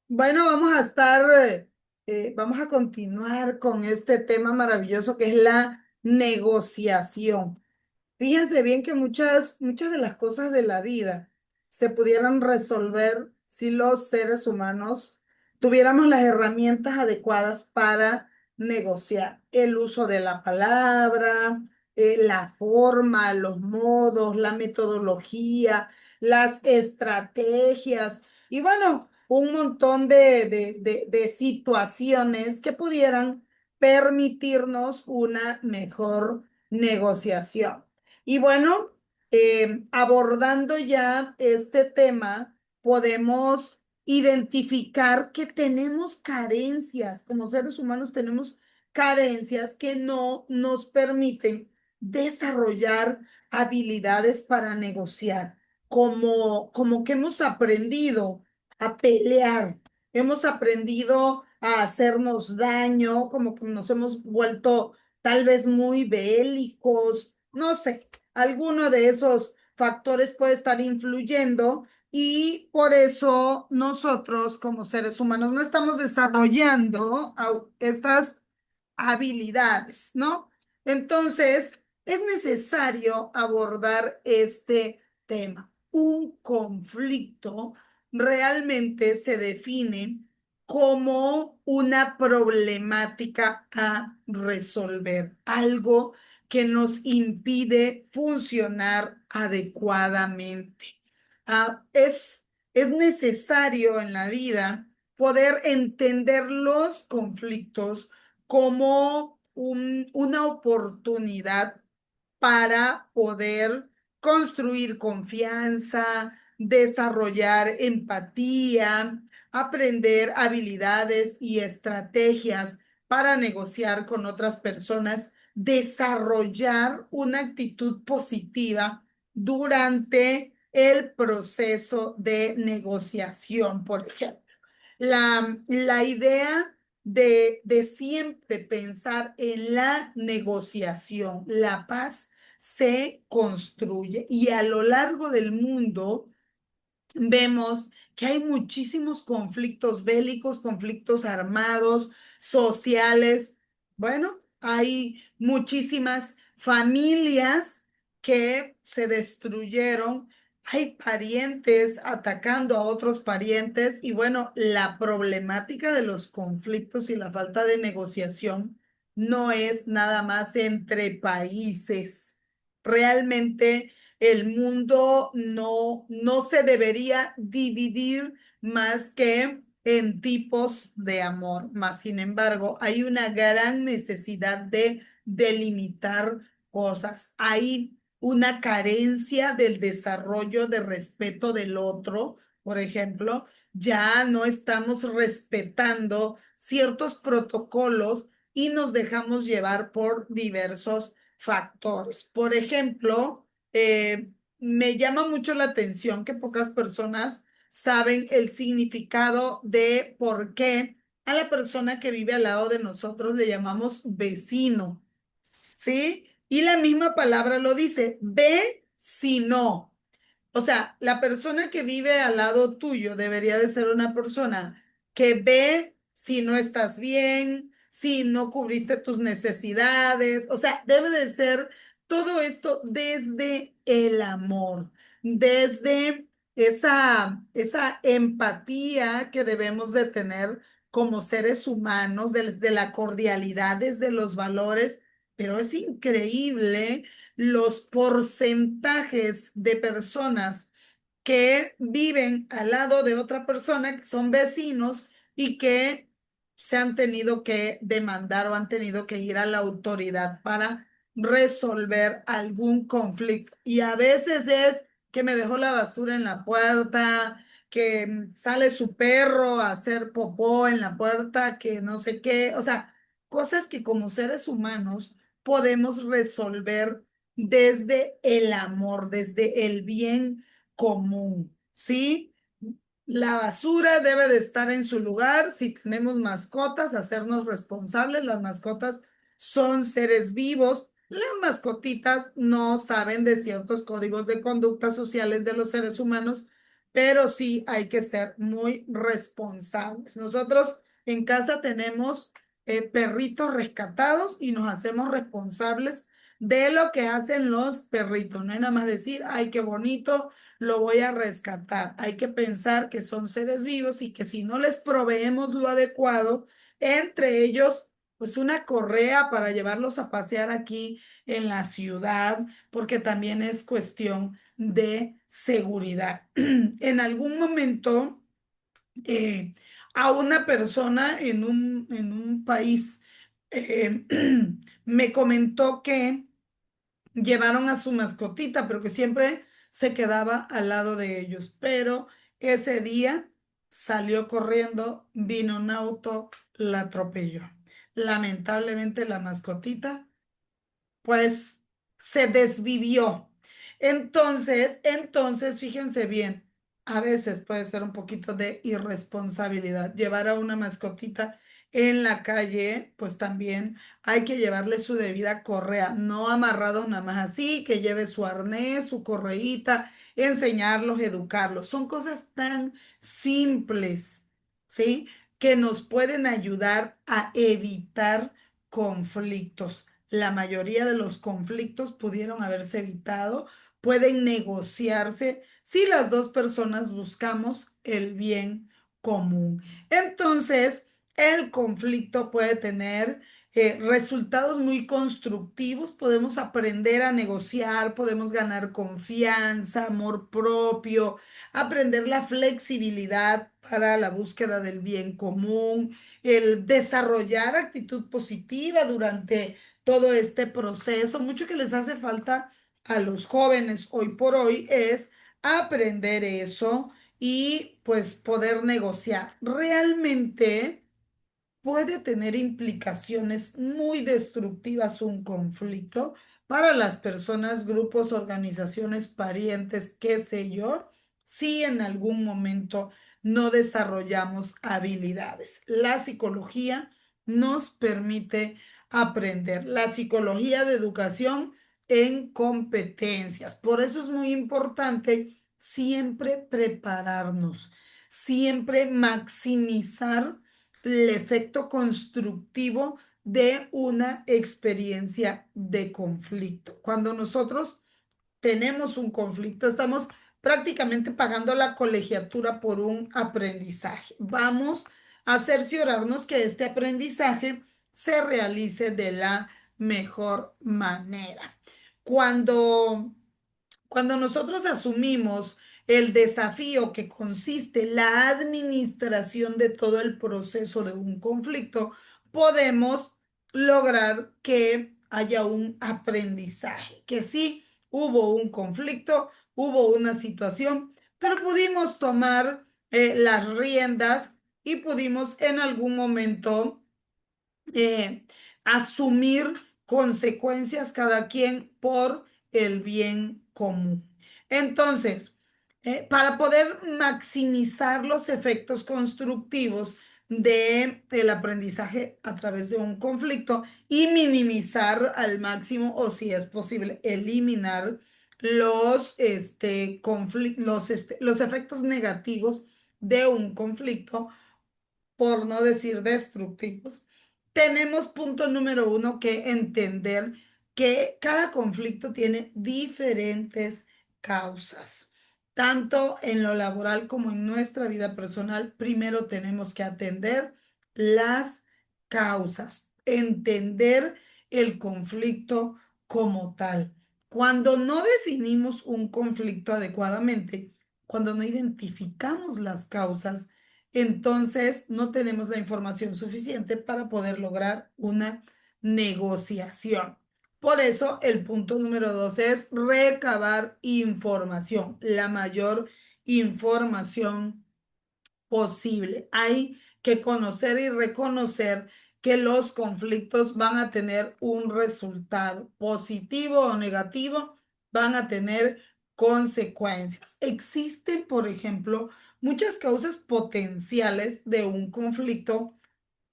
Bueno, vamos a continuar con este tema maravilloso que es la negociación. Fíjense bien que muchas de las cosas de la vida se pudieran resolver si los seres humanos tuviéramos las herramientas adecuadas para negociar el uso de la palabra, la forma, los modos, la metodología, las estrategias y bueno, un montón de situaciones que pudieran permitirnos una mejor negociación. Y bueno, abordando ya este tema, podemos identificar que tenemos carencias, como seres humanos tenemos carencias que no nos permiten desarrollar habilidades para negociar, como que hemos aprendido a pelear, hemos aprendido a hacernos daño, como que nos hemos vuelto tal vez muy bélicos, no sé, alguno de esos factores puede estar influyendo y por eso nosotros como seres humanos no estamos desarrollando estas habilidades, ¿no? Entonces, es necesario abordar este tema. Un conflicto realmente se define como una problemática a resolver, algo que nos impide funcionar adecuadamente. Es necesario en la vida poder entender los conflictos como una oportunidad para poder construir confianza, desarrollar empatía, aprender habilidades y estrategias para negociar con otras personas, desarrollar una actitud positiva durante el proceso de negociación, por ejemplo. La idea de siempre pensar en la negociación, la paz se construye y a lo largo del mundo vemos que hay muchísimos conflictos bélicos, conflictos armados, sociales. Bueno, hay muchísimas familias que se destruyeron. Hay parientes atacando a otros parientes y bueno, la problemática de los conflictos y la falta de negociación no es nada más entre países. Realmente el mundo no se debería dividir más que en tipos de amor. Más sin embargo, hay una gran necesidad de delimitar cosas. Hay una carencia del desarrollo de respeto del otro. Por ejemplo, ya no estamos respetando ciertos protocolos y nos dejamos llevar por diversos factores. Por ejemplo, me llama mucho la atención que pocas personas saben el significado de por qué a la persona que vive al lado de nosotros le llamamos vecino, ¿sí? Y la misma palabra lo dice, vecino. O sea, la persona que vive al lado tuyo debería de ser una persona que ve si no estás bien, si no cubriste tus necesidades. O sea, debe de ser todo esto desde el amor, desde esa empatía que debemos de tener como seres humanos, desde la cordialidad, desde los valores. Pero es increíble los porcentajes de personas que viven al lado de otra persona, que son vecinos y que se han tenido que demandar o han tenido que ir a la autoridad para resolver algún conflicto. Y a veces es que me dejó la basura en la puerta, que sale su perro a hacer popó en la puerta, que no sé qué, o sea, cosas que como seres humanos podemos resolver desde el amor, desde el bien común, ¿sí? La basura debe de estar en su lugar. Si tenemos mascotas, hacernos responsables. Las mascotas son seres vivos. Las mascotitas no saben de ciertos códigos de conducta sociales de los seres humanos, pero sí hay que ser muy responsables. Nosotros en casa tenemos perritos rescatados y nos hacemos responsables de lo que hacen los perritos. No es nada más decir, ay, qué bonito, lo voy a rescatar. Hay que pensar que son seres vivos y que si no les proveemos lo adecuado, entre ellos, pues una correa para llevarlos a pasear aquí en la ciudad, porque también es cuestión de seguridad. En algún momento, eh, a una persona en un país eh, me comentó que llevaron a su mascotita, pero que siempre se quedaba al lado de ellos. Pero ese día salió corriendo, vino un auto, la atropelló. Lamentablemente la mascotita pues se desvivió. Entonces, fíjense bien, a veces puede ser un poquito de irresponsabilidad. Llevar a una mascotita en la calle, pues también hay que llevarle su debida correa, no amarrado nada más así, que lleve su arnés, su correíta, enseñarlos, educarlos. Son cosas tan simples, ¿sí? Que nos pueden ayudar a evitar conflictos. La mayoría de los conflictos pudieron haberse evitado, pueden negociarse si las dos personas buscamos el bien común. Entonces, el conflicto puede tener resultados muy constructivos, podemos aprender a negociar, podemos ganar confianza, amor propio, aprender la flexibilidad para la búsqueda del bien común, el desarrollar actitud positiva durante todo este proceso. Mucho que les hace falta a los jóvenes hoy por hoy es aprender eso y pues poder negociar. Realmente puede tener implicaciones muy destructivas un conflicto para las personas, grupos, organizaciones, parientes, qué sé yo, si en algún momento no desarrollamos habilidades. La psicología nos permite aprender. La psicología de educación en competencias. Por eso es muy importante siempre prepararnos, siempre maximizar el efecto constructivo de una experiencia de conflicto. Cuando nosotros tenemos un conflicto, estamos prácticamente pagando la colegiatura por un aprendizaje. Vamos a cerciorarnos que este aprendizaje se realice de la mejor manera. Cuando cuando nosotros asumimos el desafío que consiste en la administración de todo el proceso de un conflicto, podemos lograr que haya un aprendizaje, que sí hubo un conflicto, hubo una situación, pero pudimos tomar las riendas y pudimos en algún momento eh, asumir consecuencias cada quien por el bien común. Entonces, para poder maximizar los efectos constructivos del aprendizaje a través de un conflicto y minimizar al máximo o si es posible eliminar los efectos negativos de un conflicto, por no decir destructivos, tenemos punto número uno que entender que cada conflicto tiene diferentes causas. Tanto en lo laboral como en nuestra vida personal, primero tenemos que atender las causas, entender el conflicto como tal. Cuando no definimos un conflicto adecuadamente, cuando no identificamos las causas, entonces no tenemos la información suficiente para poder lograr una negociación. Por eso el punto número dos es recabar información, la mayor información posible. Hay que conocer y reconocer que los conflictos van a tener un resultado positivo o negativo, van a tener consecuencias. Existen, por ejemplo, muchas causas potenciales de un conflicto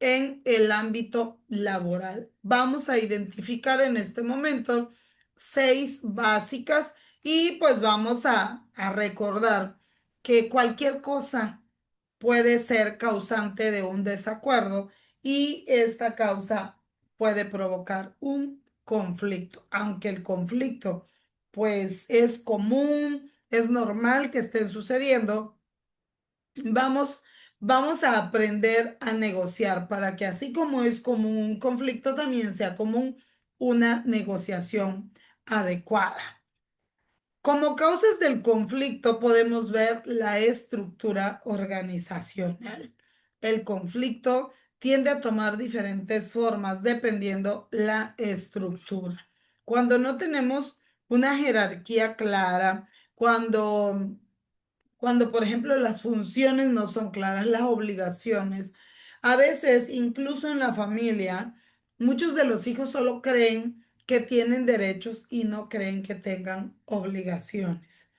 en el ámbito laboral. Vamos a identificar en este momento 6 básicas y pues vamos a recordar. que cualquier cosa puede ser causante de un desacuerdo y esta causa puede provocar un conflicto, aunque el conflicto pues es común, es normal que estén sucediendo. Vamos, vamos a aprender a negociar para que así como es común un conflicto, también sea común una negociación adecuada. Como causas del conflicto podemos ver la estructura organizacional. El conflicto tiende a tomar diferentes formas dependiendo la estructura. Cuando no tenemos una jerarquía clara, cuando, por ejemplo, las funciones no son claras, las obligaciones, a veces, incluso en la familia, muchos de los hijos solo creen que tienen derechos y no creen que tengan obligaciones.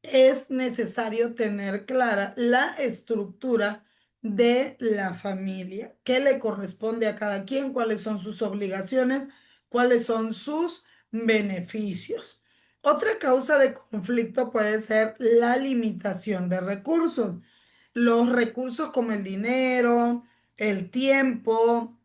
Es necesario tener clara la estructura de la familia, qué le corresponde a cada quien, cuáles son sus obligaciones, cuáles son sus beneficios. Otra causa de conflicto puede ser la limitación de recursos. Los recursos como el dinero, el tiempo,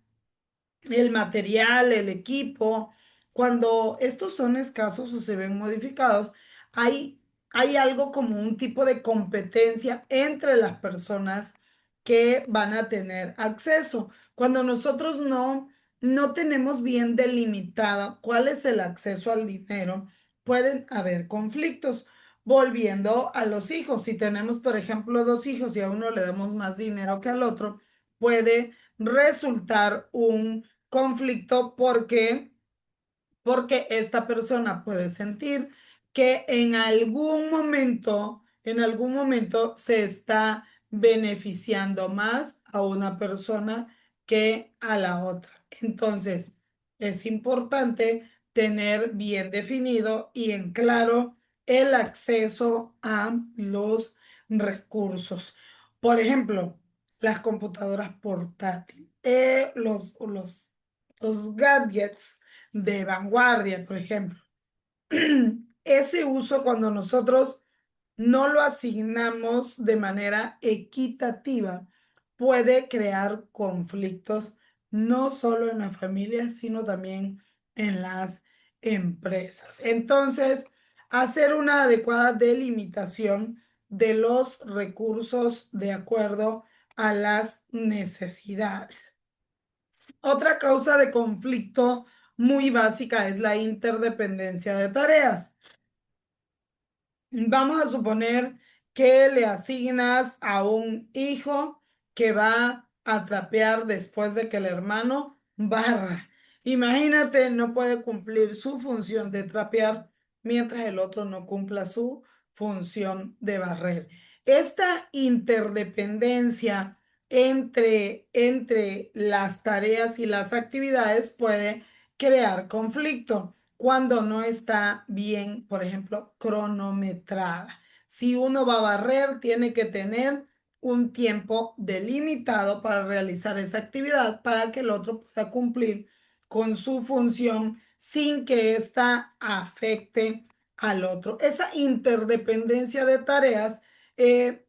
el material, el equipo, cuando estos son escasos o se ven modificados, hay, hay algo como un tipo de competencia entre las personas que van a tener acceso. Cuando nosotros no tenemos bien delimitado cuál es el acceso al dinero, pueden haber conflictos. Volviendo a los hijos, si tenemos, por ejemplo, dos hijos y a uno le damos más dinero que al otro, puede resultar un conflicto porque esta persona puede sentir que en algún momento se está beneficiando más a una persona que a la otra. Entonces, es importante tener bien definido y en claro el acceso a los recursos. Por ejemplo, las computadoras portátiles, los gadgets de vanguardia, por ejemplo. Ese uso cuando nosotros no lo asignamos de manera equitativa puede crear conflictos no solo en la familia, sino también en las empresas. Entonces, hacer una adecuada delimitación de los recursos de acuerdo a las necesidades. Otra causa de conflicto muy básica es la interdependencia de tareas. Vamos a suponer que le asignas a un hijo que va a trapear después de que el hermano barra. Imagínate, no puede cumplir su función de trapear mientras el otro no cumpla su función de barrer. Esta interdependencia entre las tareas y las actividades puede crear conflicto cuando no está bien, por ejemplo, cronometrada. Si uno va a barrer, tiene que tener un tiempo delimitado para realizar esa actividad para que el otro pueda cumplir con su función sin que ésta afecte al otro. Esa interdependencia de tareas eh,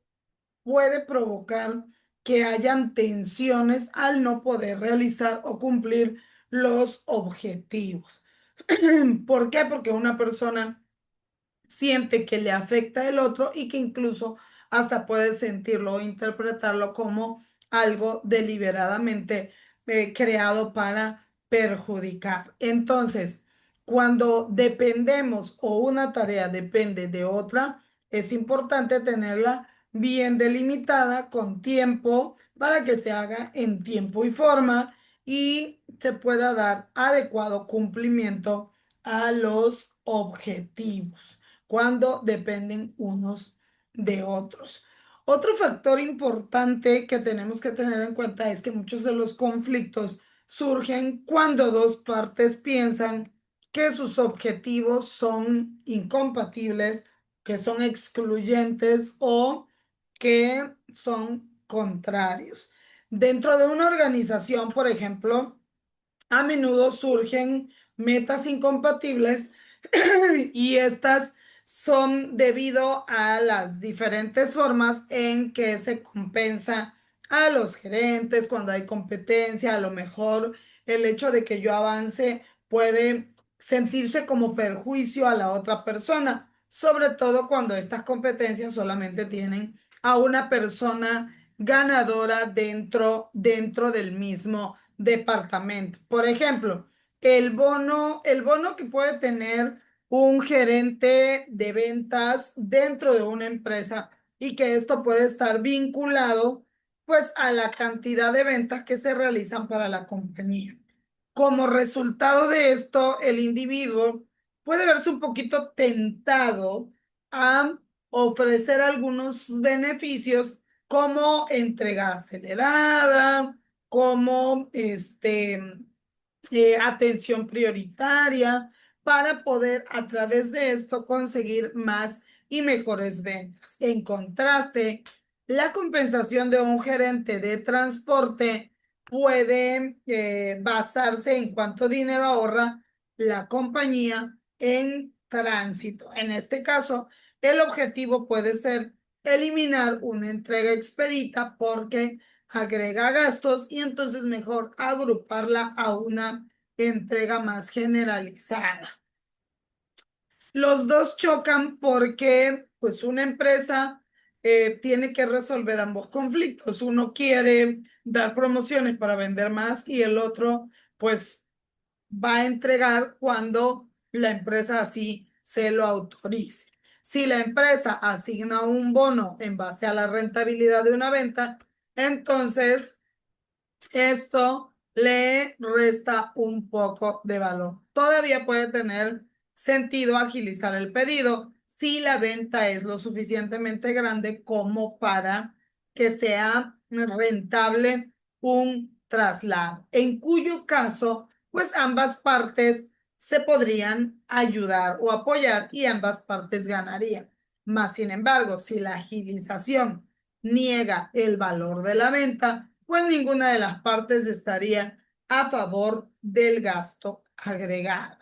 puede provocar que hayan tensiones al no poder realizar o cumplir los objetivos. ¿Por qué? Porque una persona siente que le afecta el otro y que incluso hasta puede sentirlo o interpretarlo como algo deliberadamente creado para perjudicar. Entonces, cuando dependemos o una tarea depende de otra, es importante tenerla bien delimitada con tiempo para que se haga en tiempo y forma y se pueda dar adecuado cumplimiento a los objetivos cuando dependen unos de otros. Otro factor importante que tenemos que tener en cuenta es que muchos de los conflictos surgen cuando dos partes piensan que sus objetivos son incompatibles, que son excluyentes o que son contrarios. Dentro de una organización, por ejemplo, a menudo surgen metas incompatibles y estas son debido a las diferentes formas en que se compensa a los gerentes cuando hay competencia. A lo mejor el hecho de que yo avance puede sentirse como perjuicio a la otra persona, sobre todo cuando estas competencias solamente tienen a una persona ganadora dentro del mismo departamento. Por ejemplo, el bono que puede tener un gerente de ventas dentro de una empresa y que esto puede estar vinculado pues a la cantidad de ventas que se realizan para la compañía. Como resultado de esto, el individuo puede verse un poquito tentado a ofrecer algunos beneficios como entrega acelerada, como atención prioritaria, para poder a través de esto conseguir más y mejores ventas. En contraste, la compensación de un gerente de transporte puede basarse en cuánto dinero ahorra la compañía en tránsito. En este caso, el objetivo puede ser eliminar una entrega expedita porque agrega gastos y entonces mejor agruparla a una entrega más generalizada. Los dos chocan porque pues una empresa tiene que resolver ambos conflictos. Uno quiere dar promociones para vender más y el otro pues va a entregar cuando la empresa así se lo autorice. Si la empresa asigna un bono en base a la rentabilidad de una venta, entonces esto le resta un poco de valor. Todavía puede tener sentido agilizar el pedido si la venta es lo suficientemente grande como para que sea rentable un traslado, en cuyo caso, pues ambas partes se podrían ayudar o apoyar y ambas partes ganarían. Más sin embargo, si la agilización niega el valor de la venta, pues ninguna de las partes estaría a favor del gasto agregado.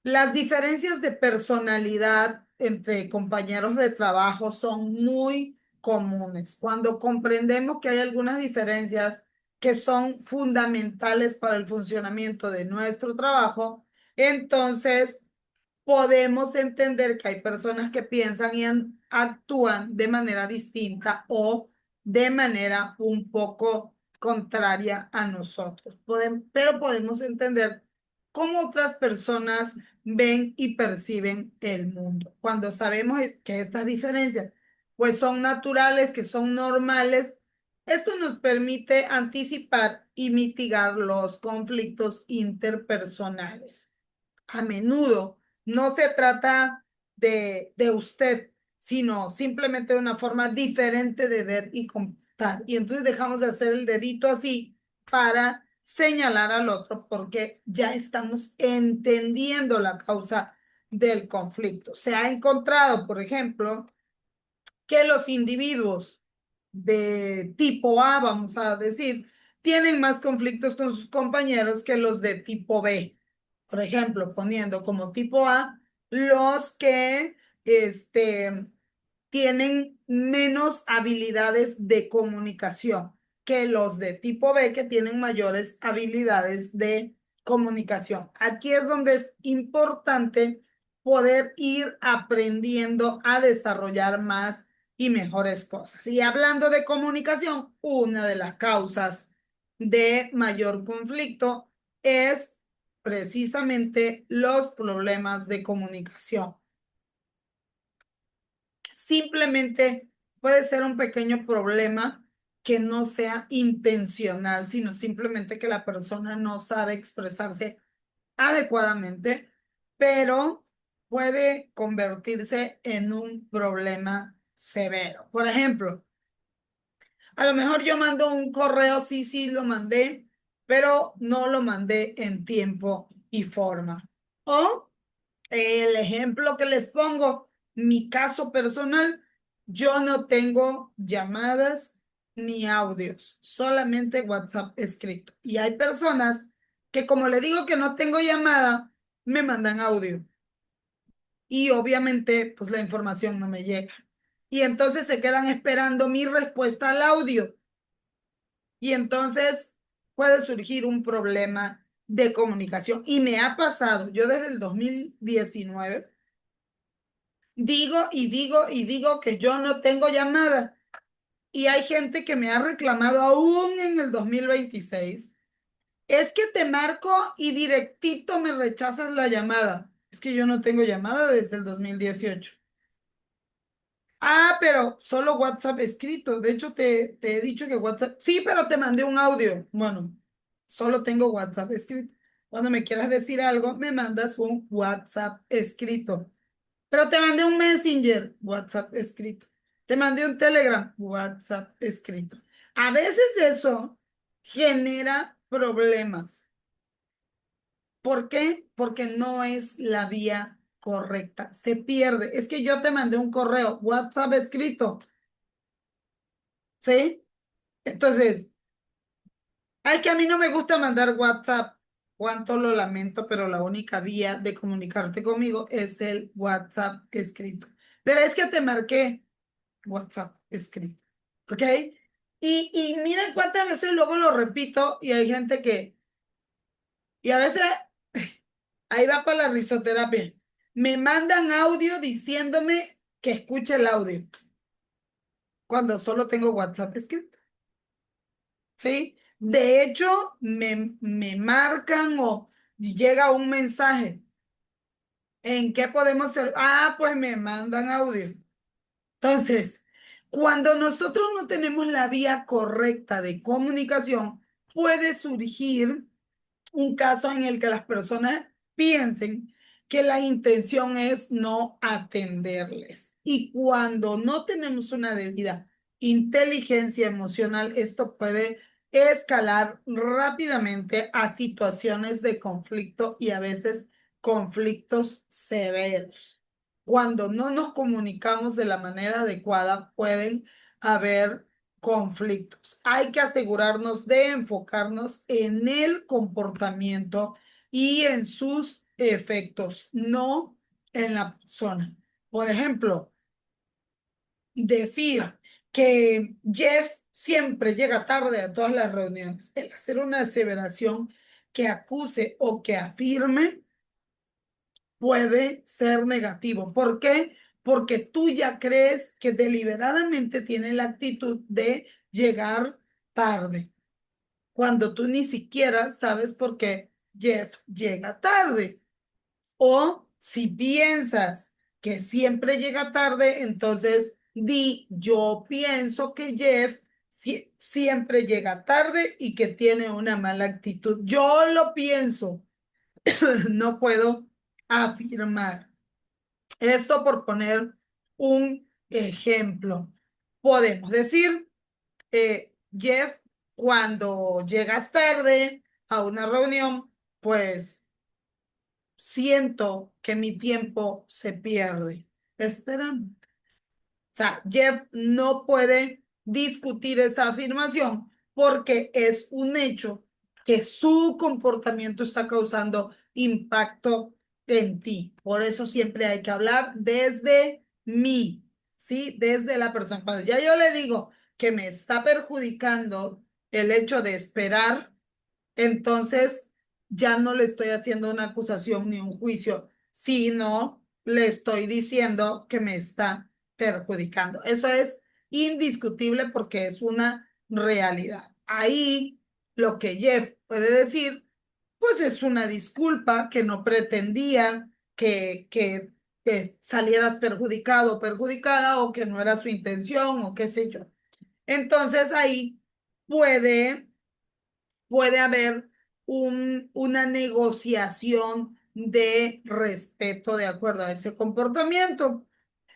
Las diferencias de personalidad entre compañeros de trabajo son muy comunes. Cuando comprendemos que hay algunas diferencias que son fundamentales para el funcionamiento de nuestro trabajo, entonces podemos entender que hay personas que piensan y actúan de manera distinta o de manera un poco contraria a nosotros. Pero podemos entender cómo otras personas ven y perciben el mundo. Cuando sabemos que estas diferencias pues son naturales, que son normales, esto nos permite anticipar y mitigar los conflictos interpersonales. A menudo no se trata de usted, sino simplemente de una forma diferente de ver y contar. Y entonces dejamos de hacer el dedito así para señalar al otro porque ya estamos entendiendo la causa del conflicto. Se ha encontrado, por ejemplo, que los individuos de tipo A, vamos a decir, tienen más conflictos con sus compañeros que los de tipo B. Por ejemplo, poniendo como tipo A los que tienen menos habilidades de comunicación que los de tipo B que tienen mayores habilidades de comunicación. Aquí es donde es importante poder ir aprendiendo a desarrollar más y mejores cosas. Y hablando de comunicación, una de las causas de mayor conflicto es precisamente los problemas de comunicación. Simplemente puede ser un pequeño problema que no sea intencional, sino simplemente que la persona no sabe expresarse adecuadamente, pero puede convertirse en un problema severo. Por ejemplo, a lo mejor yo mando un correo, sí, sí, lo mandé, pero no lo mandé en tiempo y forma. O el ejemplo que les pongo, mi caso personal, yo no tengo llamadas ni audios, solamente WhatsApp escrito. Y hay personas que como le digo que no tengo llamada, me mandan audio. y obviamente pues la información no me llega. Y entonces se quedan esperando mi respuesta al audio. Y entonces puede surgir un problema de comunicación. Y me ha pasado, yo desde el 2019 digo y digo y digo que yo no tengo llamada. Y hay gente que me ha reclamado aún en el 2026. Es que te marco y directito me rechazas la llamada. Es que yo no tengo llamada desde el 2018. Ah, pero solo WhatsApp escrito. De hecho, te he dicho que WhatsApp. Sí, pero te mandé un audio. Bueno, solo tengo WhatsApp escrito. Cuando me quieras decir algo, me mandas un WhatsApp escrito. Pero te mandé un Messenger, WhatsApp escrito. Te mandé un Telegram, WhatsApp escrito. A veces eso genera problemas. ¿Por qué? Porque no es la vía correcta. Se pierde. Es que yo te mandé un correo, WhatsApp escrito. ¿Sí? Entonces, ay, que a mí no me gusta mandar WhatsApp. Cuánto lo lamento, pero la única vía de comunicarte conmigo es el WhatsApp escrito. Pero es que te marqué WhatsApp escrito. ¿Ok? Y miren cuántas veces luego lo repito y hay gente y a veces ahí va para la risoterapia. Me mandan audio diciéndome que escuche el audio cuando solo tengo WhatsApp escrito. ¿Sí? De hecho, me marcan o llega un mensaje. ¿En qué podemos hacer? Ah, pues me mandan audio. Entonces, cuando nosotros no tenemos la vía correcta de comunicación, puede surgir un caso en el que las personas piensen que la intención es no atenderles. Y cuando no tenemos una debida inteligencia emocional, esto puede escalar rápidamente a situaciones de conflicto y a veces conflictos severos. Cuando no nos comunicamos de la manera adecuada, pueden haber conflictos. Hay que asegurarnos de enfocarnos en el comportamiento y en sus efectos, no en la persona. Por ejemplo, decir que Jeff siempre llega tarde a todas las reuniones, el hacer una aseveración que acuse o que afirme puede ser negativo. ¿Por qué? Porque tú ya crees que deliberadamente tiene la actitud de llegar tarde, cuando tú ni siquiera sabes por qué Jeff llega tarde. O si piensas que siempre llega tarde, entonces di, yo pienso que Jeff siempre llega tarde y que tiene una mala actitud. Yo lo pienso, no puedo afirmar. Esto por poner un ejemplo. Podemos decir, Jeff, cuando llegas tarde a una reunión, pues siento que mi tiempo se pierde esperando. O sea, Jeff no puede discutir esa afirmación porque es un hecho que su comportamiento está causando impacto en ti. Por eso siempre hay que hablar desde mí, ¿sí? Desde la persona. Cuando ya yo le digo que me está perjudicando el hecho de esperar, entonces ya no le estoy haciendo una acusación ni un juicio, sino le estoy diciendo que me está perjudicando. Eso es indiscutible porque es una realidad. Ahí lo que Jeff puede decir, pues es una disculpa que no pretendía que salieras perjudicado o perjudicada o que no era su intención o qué sé yo. Entonces ahí puede puede haber una negociación de respeto de acuerdo a ese comportamiento,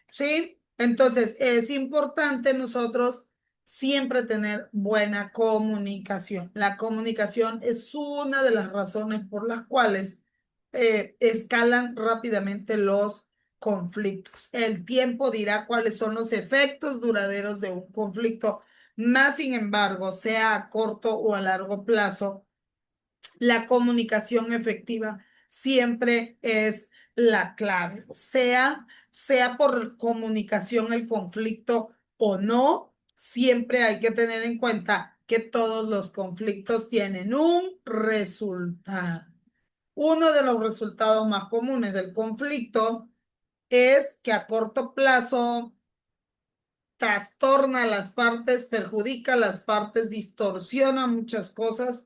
¿sí? Entonces, es importante nosotros siempre tener buena comunicación. La comunicación es una de las razones por las cuales escalan rápidamente los conflictos. El tiempo dirá cuáles son los efectos duraderos de un conflicto. Más sin embargo, sea a corto o a largo plazo, la comunicación efectiva siempre es la clave, sea por comunicación el conflicto o no, siempre hay que tener en cuenta que todos los conflictos tienen un resultado. Uno de los resultados más comunes del conflicto es que a corto plazo trastorna a las partes, perjudica a las partes, distorsiona muchas cosas,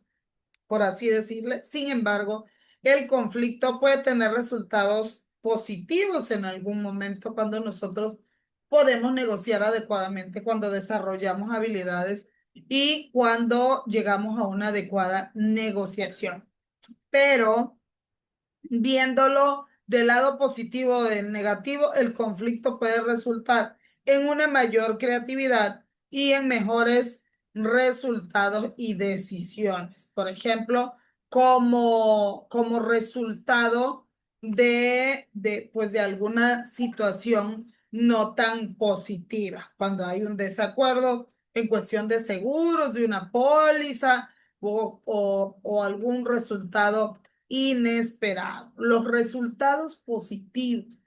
por así decirle. Sin embargo, el conflicto puede tener resultados positivos en algún momento cuando nosotros podemos negociar adecuadamente, cuando desarrollamos habilidades y cuando llegamos a una adecuada negociación. Pero viéndolo del lado positivo o del negativo, el conflicto puede resultar en una mayor creatividad y en mejores resultados y decisiones. Por ejemplo, como resultado pues de alguna situación no tan positiva, cuando hay un desacuerdo en cuestión de seguros, de una póliza o algún resultado inesperado. Los resultados positivos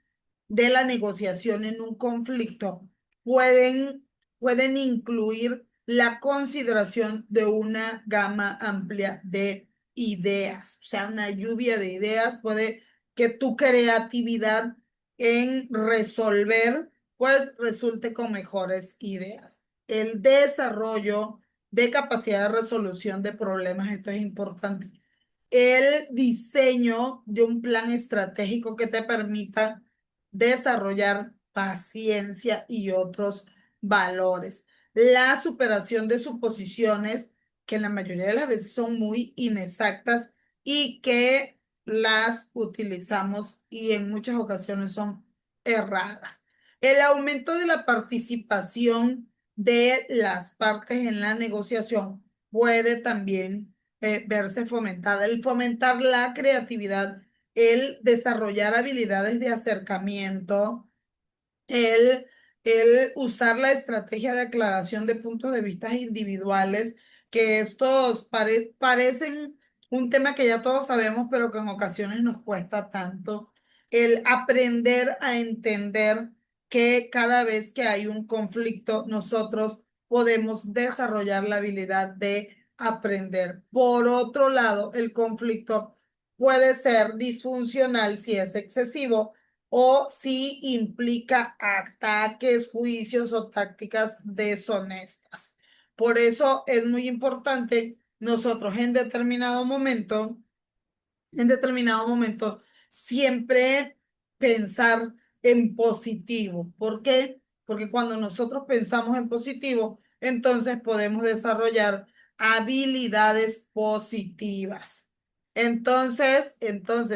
de la negociación en un conflicto pueden, pueden incluir la consideración de una gama amplia de ideas, o sea, una lluvia de ideas puede que tu creatividad en resolver, pues resulte con mejores ideas. El desarrollo de capacidad de resolución de problemas, esto es importante, el diseño de un plan estratégico que te permita desarrollar paciencia y otros valores. La superación de suposiciones que en la mayoría de las veces son muy inexactas y que las utilizamos y en muchas ocasiones son erradas. El aumento de la participación de las partes en la negociación puede también verse fomentada, el fomentar la creatividad, el desarrollar habilidades de acercamiento, el, el usar la estrategia de aclaración de puntos de vista individuales, que estos parecen un tema que ya todos sabemos, pero que en ocasiones nos cuesta tanto. El aprender a entender que cada vez que hay un conflicto, nosotros podemos desarrollar la habilidad de aprender. Por otro lado, el conflicto puede ser disfuncional si es excesivo o si implica ataques, juicios o tácticas deshonestas. Por eso es muy importante nosotros en determinado momento, siempre pensar en positivo. ¿Por qué? Porque cuando nosotros pensamos en positivo, entonces podemos desarrollar habilidades positivas. Entonces,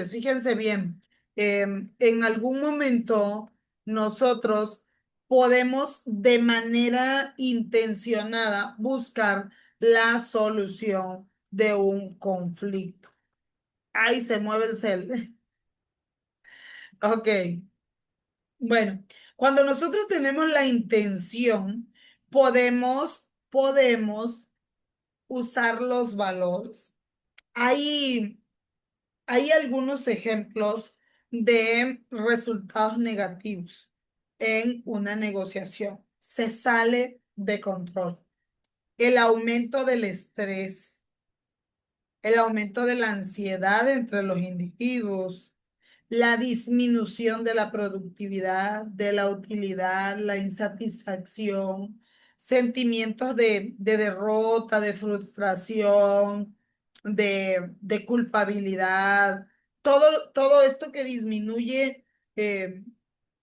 fíjense bien, en algún momento nosotros podemos de manera intencionada buscar la solución de un conflicto. Ahí se mueve el cel. Ok, bueno, cuando nosotros tenemos la intención, podemos usar los valores. Hay, hay algunos ejemplos de resultados negativos en una negociación. Se sale de control. El aumento del estrés, el aumento de la ansiedad entre los individuos, la disminución de la productividad, de la utilidad, la insatisfacción, sentimientos de derrota, de frustración, de culpabilidad, todo esto que disminuye eh,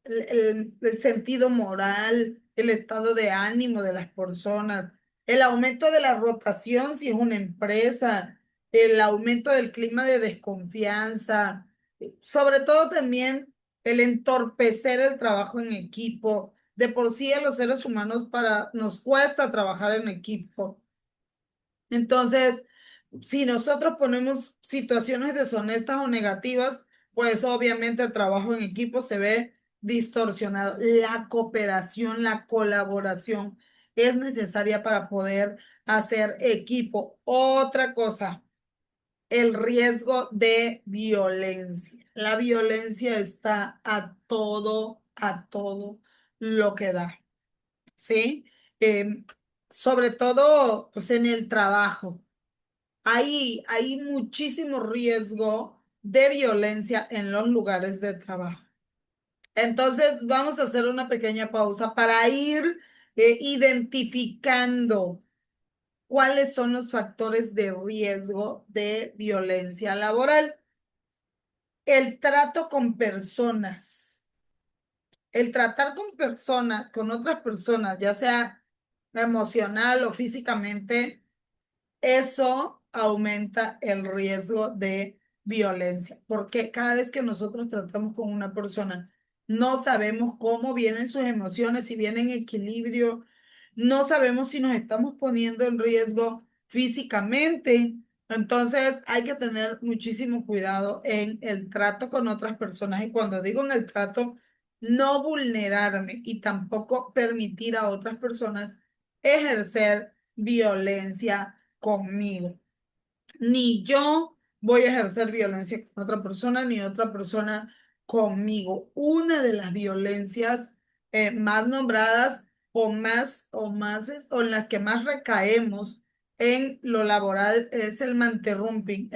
el sentido moral, el estado de ánimo de las personas, el aumento de la rotación si es una empresa, el aumento del clima de desconfianza, sobre todo también el entorpecer el trabajo en equipo. De por sí a los seres humanos nos cuesta trabajar en equipo. Entonces, si nosotros ponemos situaciones deshonestas o negativas, pues obviamente el trabajo en equipo se ve distorsionado. La cooperación, la colaboración es necesaria para poder hacer equipo. Otra cosa, el riesgo de violencia. La violencia está a todo lo que da, ¿sí? Em, Sobre todo, pues en el trabajo. Hay muchísimo riesgo de violencia en los lugares de trabajo. Entonces, vamos a hacer una pequeña pausa para ir identificando cuáles son los factores de riesgo de violencia laboral. El trato con personas, el tratar con personas, con otras personas, ya sea emocional o físicamente, eso aumenta el riesgo de violencia, porque cada vez que nosotros tratamos con una persona, no sabemos cómo vienen sus emociones, si vienen en equilibrio, no sabemos si nos estamos poniendo en riesgo físicamente. Entonces hay que tener muchísimo cuidado en el trato con otras personas. Y cuando digo en el trato, no vulnerarme y tampoco permitir a otras personas ejercer violencia conmigo. Ni yo voy a ejercer violencia con otra persona, ni otra persona conmigo. Una de las violencias más nombradas o en las que más recaemos en lo laboral es el manterrumping.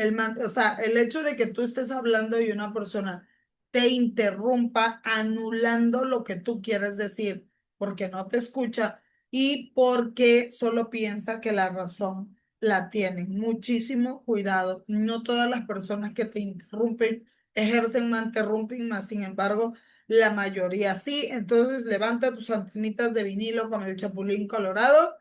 O sea, el hecho de que tú estés hablando y una persona te interrumpa anulando lo que tú quieres decir porque no te escucha y porque solo piensa que la razón la tienen. Muchísimo cuidado. No todas las personas que te interrumpen ejercen manterrumping, más sin embargo, la mayoría sí. Entonces, levanta tus antenitas de vinilo con el chapulín colorado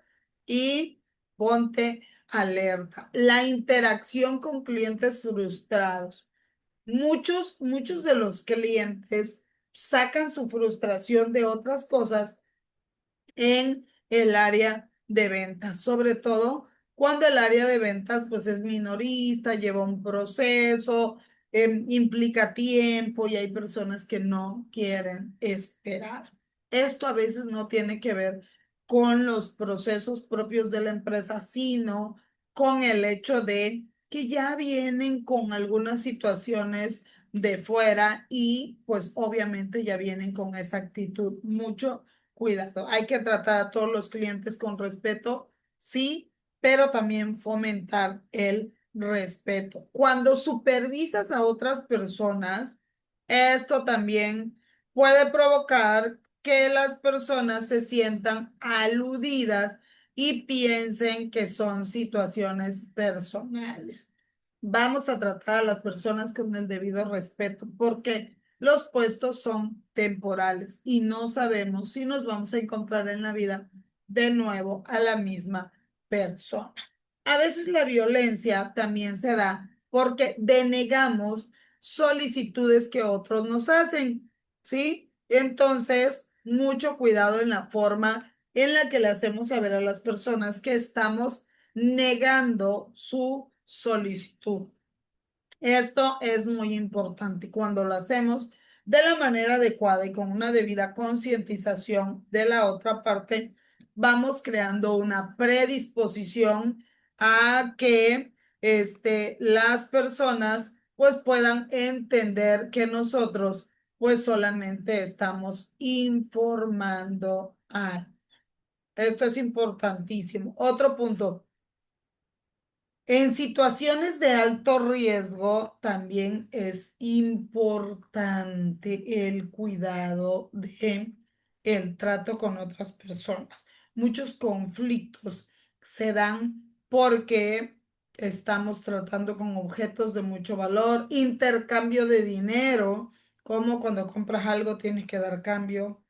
y ponte alerta. La interacción con clientes frustrados. Muchos de los clientes sacan su frustración de otras cosas en el área de ventas, sobre todo cuando el área de ventas pues es minorista, lleva un proceso, implica tiempo y hay personas que no quieren esperar. Esto a veces no tiene que ver con los procesos propios de la empresa, sino con el hecho de que ya vienen con algunas situaciones de fuera y pues obviamente ya vienen con esa actitud. Mucho cuidado. Hay que tratar a todos los clientes con respeto, sí, pero también fomentar el respeto. Cuando supervisas a otras personas, esto también puede provocar que las personas se sientan aludidas y piensen que son situaciones personales. Vamos a tratar a las personas con el debido respeto porque los puestos son temporales y no sabemos si nos vamos a encontrar en la vida de nuevo a la misma persona. A veces la violencia también se da porque denegamos solicitudes que otros nos hacen, ¿sí? Entonces, mucho cuidado en la forma en la que le hacemos saber a las personas que estamos negando su solicitud. Esto es muy importante cuando lo hacemos de la manera adecuada y con una debida concientización de la otra parte, vamos creando una predisposición a que las personas pues puedan entender que nosotros pues solamente estamos informando. Esto es importantísimo. Otro punto. En situaciones de alto riesgo también es importante el cuidado de el trato con otras personas. Muchos conflictos se dan porque estamos tratando con objetos de mucho valor, intercambio de dinero, como cuando compras algo tienes que dar cambio,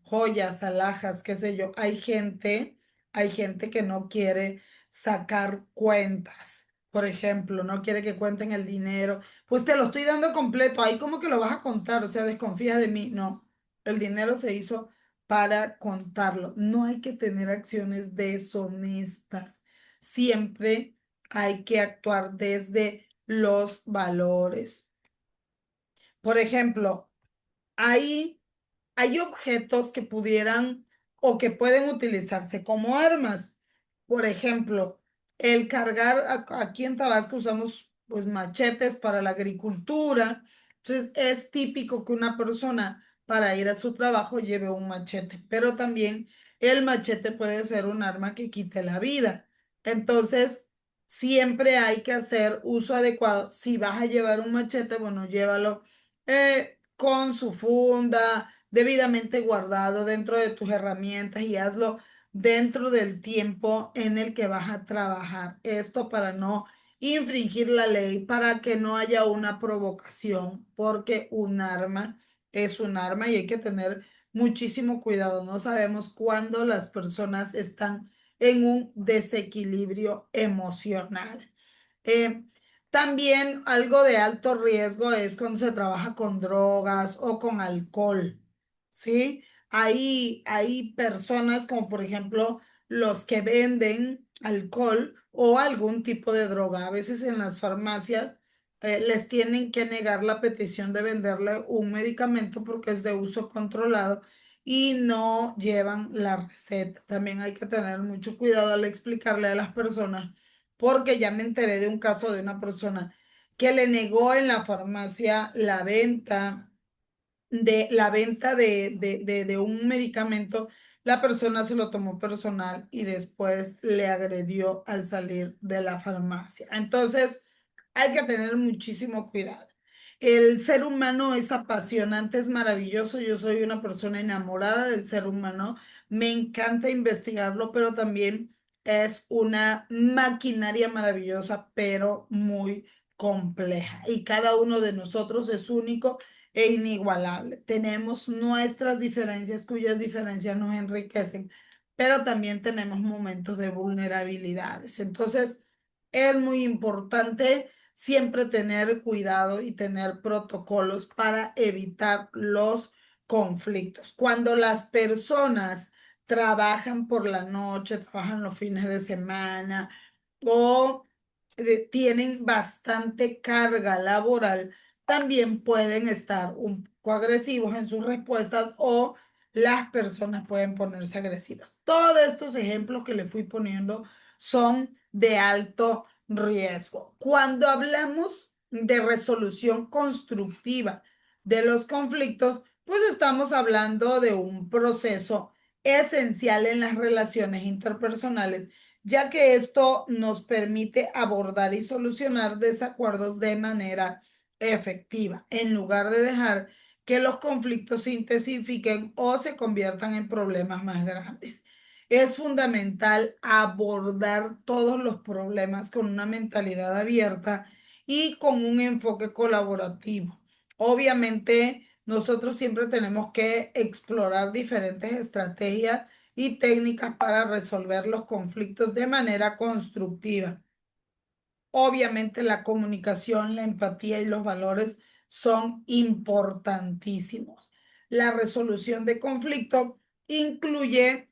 joyas, alhajas, qué sé yo. Hay gente que no quiere sacar cuentas. Por ejemplo, no quiere que cuenten el dinero. Pues te lo estoy dando completo. Ahí como que lo vas a contar, o sea, desconfía de mí. No, el dinero se hizo para contarlo. No hay que tener acciones deshonestas. Siempre hay que actuar desde los valores. Por ejemplo, hay objetos que pudieran o que pueden utilizarse como armas. Por ejemplo, el cargar, aquí en Tabasco usamos pues machetes para la agricultura, entonces es típico que una persona para ir a su trabajo lleve un machete, pero también el machete puede ser un arma que quite la vida. Entonces, siempre hay que hacer uso adecuado. Si vas a llevar un machete, bueno, llévalo con su funda, debidamente guardado dentro de tus herramientas y hazlo dentro del tiempo en el que vas a trabajar. Esto para no infringir la ley, para que no haya una provocación, porque un arma es un arma y hay que tener muchísimo cuidado. No sabemos cuándo las personas están en un desequilibrio emocional. Eh, También algo de alto riesgo es cuando se trabaja con drogas o con alcohol, ¿sí? Hay personas como por ejemplo los que venden alcohol o algún tipo de droga. A veces en las farmacias les tienen que negar la petición de venderle un medicamento porque es de uso controlado y no llevan la receta. También hay que tener mucho cuidado al explicarle a las personas porque ya me enteré de un caso de una persona que le negó en la farmacia la venta de un medicamento. La persona se lo tomó personal y después le agredió al salir de la farmacia. Entonces, hay que tener muchísimo cuidado. El ser humano es apasionante, es maravilloso. Yo soy una persona enamorada del ser humano. Me encanta investigarlo, pero también es una maquinaria maravillosa, pero muy compleja. Y cada uno de nosotros es único e inigualable. Tenemos nuestras diferencias, cuyas diferencias nos enriquecen, pero también tenemos momentos de vulnerabilidades. Entonces, es muy importante siempre tener cuidado y tener protocolos para evitar los conflictos. Cuando las personas trabajan por la noche, trabajan los fines de semana o tienen bastante carga laboral, también pueden estar un poco agresivos en sus respuestas o las personas pueden ponerse agresivas. Todos estos ejemplos que le fui poniendo son de alto riesgo. Cuando hablamos de resolución constructiva de los conflictos, pues estamos hablando de un proceso esencial en las relaciones interpersonales, ya que esto nos permite abordar y solucionar desacuerdos de manera efectiva, en lugar de dejar que los conflictos se intensifiquen o se conviertan en problemas más grandes. Es fundamental abordar todos los problemas con una mentalidad abierta y con un enfoque colaborativo. Obviamente, nosotros siempre tenemos que explorar diferentes estrategias y técnicas para resolver los conflictos de manera constructiva. Obviamente la comunicación, la empatía y los valores son importantísimos. La resolución de conflicto incluye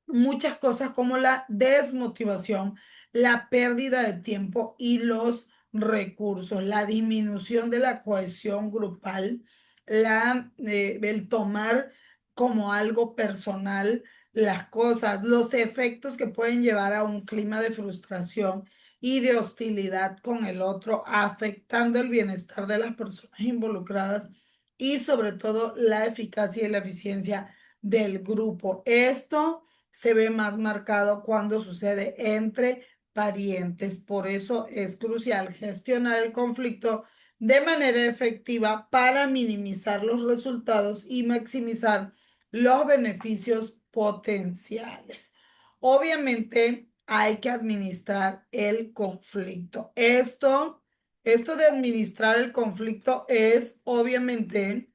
muchas cosas como la desmotivación, la pérdida de tiempo y los recursos, la disminución de la cohesión grupal, el tomar como algo personal las cosas, los efectos que pueden llevar a un clima de frustración y de hostilidad con el otro, afectando el bienestar de las personas involucradas y sobre todo la eficacia y la eficiencia del grupo. Esto se ve más marcado cuando sucede entre parientes. Por eso es crucial gestionar el conflicto de manera efectiva para minimizar los resultados y maximizar los beneficios potenciales. Obviamente hay que administrar el conflicto. Esto de administrar el conflicto es obviamente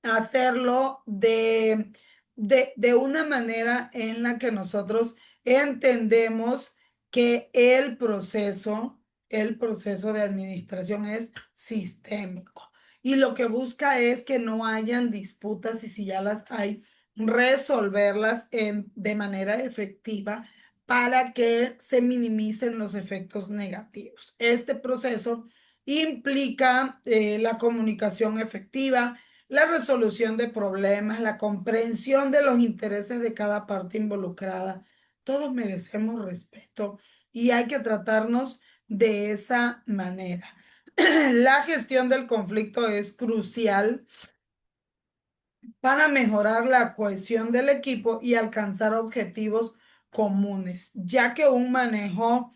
hacerlo de una manera en la que nosotros entendemos que el proceso de administración es sistémico y lo que busca es que no hayan disputas y si ya las hay, resolverlas de manera efectiva para que se minimicen los efectos negativos. Este proceso implica la comunicación efectiva, la resolución de problemas, la comprensión de los intereses de cada parte involucrada. Todos merecemos respeto y hay que tratarnos de esa manera. La gestión del conflicto es crucial para mejorar la cohesión del equipo y alcanzar objetivos comunes, ya que un manejo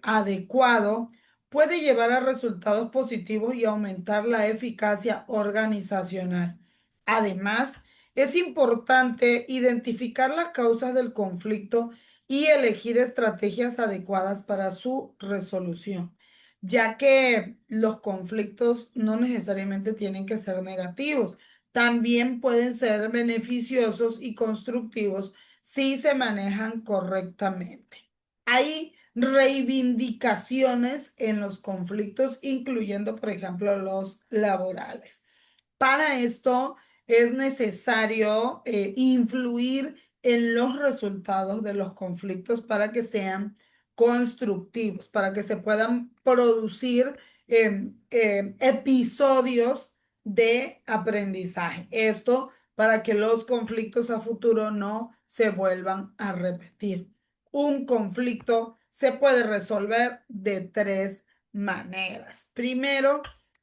adecuado puede llevar a resultados positivos y aumentar la eficacia organizacional. Además, es importante identificar las causas del conflicto y elegir estrategias adecuadas para su resolución, ya que los conflictos no necesariamente tienen que ser negativos, también pueden ser beneficiosos y constructivos si se manejan correctamente. Hay reivindicaciones en los conflictos, incluyendo, por ejemplo, los laborales. Para esto es necesario influir en los resultados de los conflictos para que sean constructivos, para que se puedan producir episodios de aprendizaje. Esto para que los conflictos a futuro no se vuelvan a repetir. Un conflicto se puede resolver de tres maneras. Primero,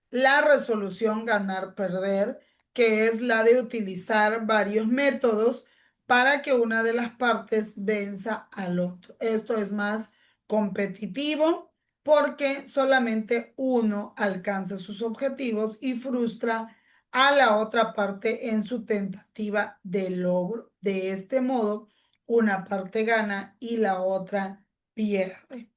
la resolución ganar-perder, que es la de utilizar varios métodos para que una de las partes venza al otro. Esto es más competitivo porque solamente uno alcanza sus objetivos y frustra a la otra parte en su tentativa de logro. De este modo, una parte gana y la otra pierde.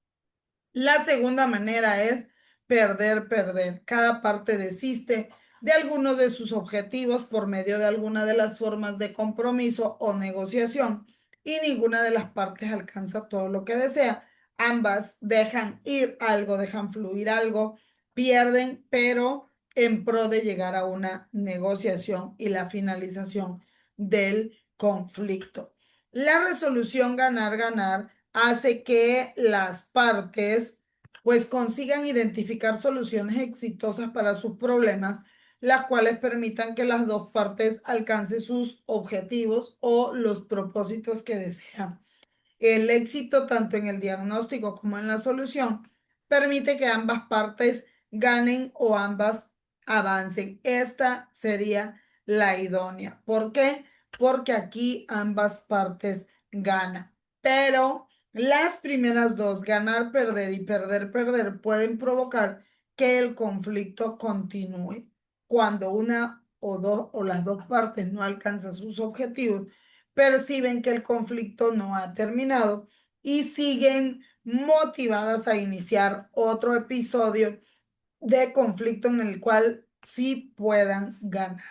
La segunda manera es perder, perder. Cada parte desiste de alguno de sus objetivos por medio de alguna de las formas de compromiso o negociación y ninguna de las partes alcanza todo lo que desea. Ambas dejan ir algo, dejan fluir algo, pierden, pero en pro de llegar a una negociación y la finalización del conflicto. La resolución ganar-ganar hace que las partes pues consigan identificar soluciones exitosas para sus problemas, las cuales permitan que las dos partes alcancen sus objetivos o los propósitos que desean. El éxito tanto en el diagnóstico como en la solución permite que ambas partes ganen o ambas avancen. Esta sería la idónea. ¿Por qué? Porque aquí ambas partes ganan. Pero las primeras dos, ganar, perder y perder, perder, pueden provocar que el conflicto continúe. Cuando una o dos o las dos partes no alcanzan sus objetivos, perciben que el conflicto no ha terminado y siguen motivadas a iniciar otro episodio de conflicto en el cual sí puedan ganar.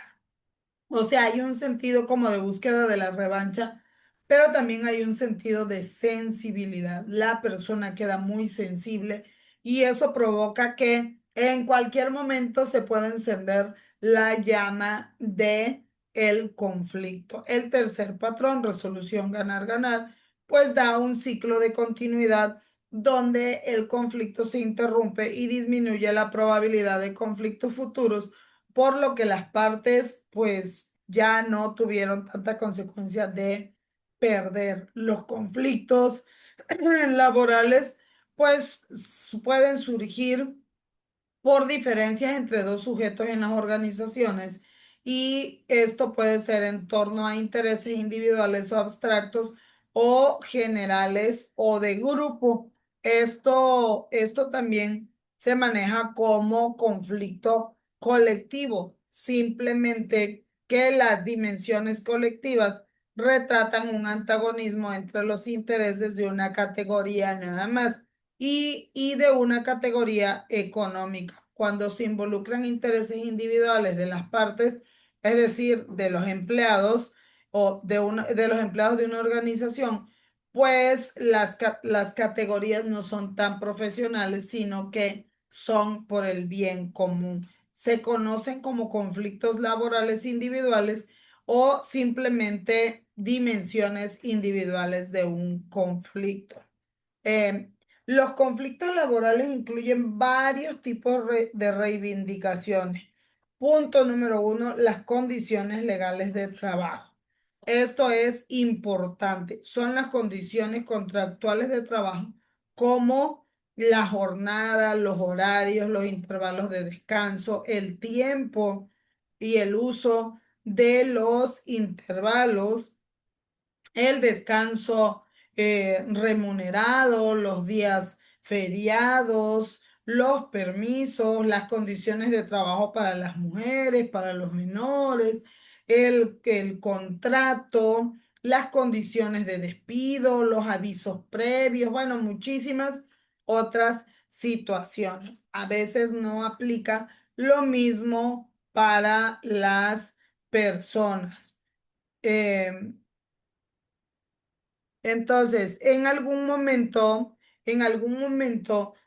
O sea, hay un sentido como de búsqueda de la revancha, pero también hay un sentido de sensibilidad. La persona queda muy sensible y eso provoca que en cualquier momento se pueda encender la llama de el conflicto. El tercer patrón, resolución ganar-ganar, pues da un ciclo de continuidad donde el conflicto se interrumpe y disminuye la probabilidad de conflictos futuros, por lo que las partes pues ya no tuvieron tanta consecuencia de perder. Los conflictos laborales pues pueden surgir por diferencias entre dos sujetos en las organizaciones y esto puede ser en torno a intereses individuales o abstractos o generales o de grupo. Esto también se maneja como conflicto colectivo, simplemente que las dimensiones colectivas retratan un antagonismo entre los intereses de una categoría nada más y de una categoría económica. Cuando se involucran intereses individuales de las partes, es decir, de los empleados o de los empleados de una organización, pues las categorías no son tan profesionales, sino que son por el bien común. Se conocen como conflictos laborales individuales o simplemente dimensiones individuales de un conflicto. Eh, los conflictos laborales incluyen varios tipos de reivindicaciones. Punto número uno, las condiciones legales de trabajo. Esto es importante. Son las condiciones contractuales de trabajo como la jornada, los horarios, los intervalos de descanso, el tiempo y el uso de los intervalos, el descanso remunerado, los días feriados, los permisos, las condiciones de trabajo para las mujeres, para los menores, el contrato, las condiciones de despido, los avisos previos, bueno, muchísimas otras situaciones. A veces no aplica lo mismo para las personas. Em, entonces, en algún momento,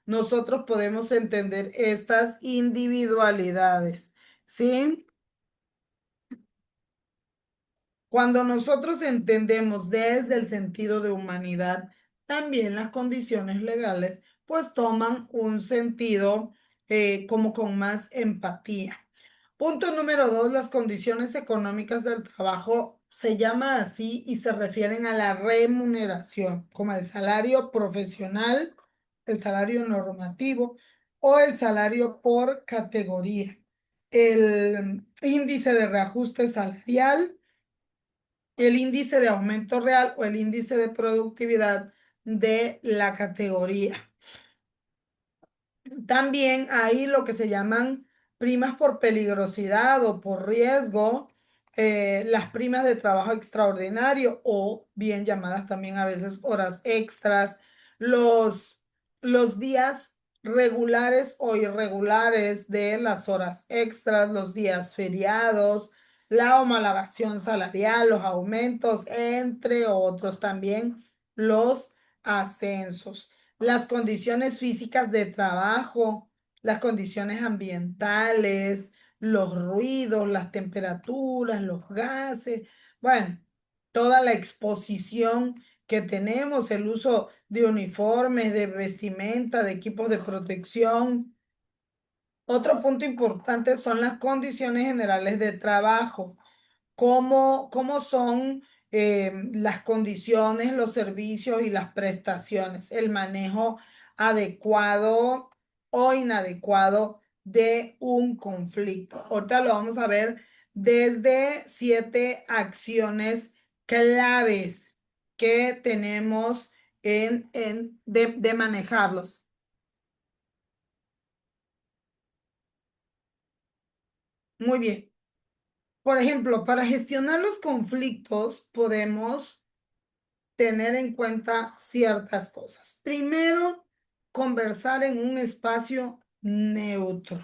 nosotros podemos entender estas individualidades, ¿sí? Cuando nosotros entendemos desde el sentido de humanidad, también las condiciones legales, pues toman un sentido como con más empatía. Punto número dos, las condiciones económicas del trabajo se llama así y se refieren a la remuneración, como el salario profesional, el salario normativo o el salario por categoría. El índice de reajuste salarial, el índice de aumento real o el índice de productividad de la categoría. También hay lo que se llaman primas por peligrosidad o por riesgo, las primas de trabajo extraordinario o bien llamadas también a veces horas extras, los, los días regulares o irregulares de las horas extras, los días feriados, la homologación salarial, los aumentos, entre otros también los ascensos, las condiciones físicas de trabajo, las condiciones ambientales, los ruidos, las temperaturas, los gases, bueno, toda la exposición que tenemos, el uso de uniformes, de vestimenta, de equipos de protección. Otro punto importante son las condiciones generales de trabajo, cómo son las condiciones, los servicios y las prestaciones, el manejo adecuado o inadecuado de un conflicto. Ahorita lo vamos a ver desde 7 acciones claves que tenemos de manejarlos. Muy bien. Por ejemplo, para gestionar los conflictos podemos tener en cuenta ciertas cosas. Primero, conversar en un espacio neutro.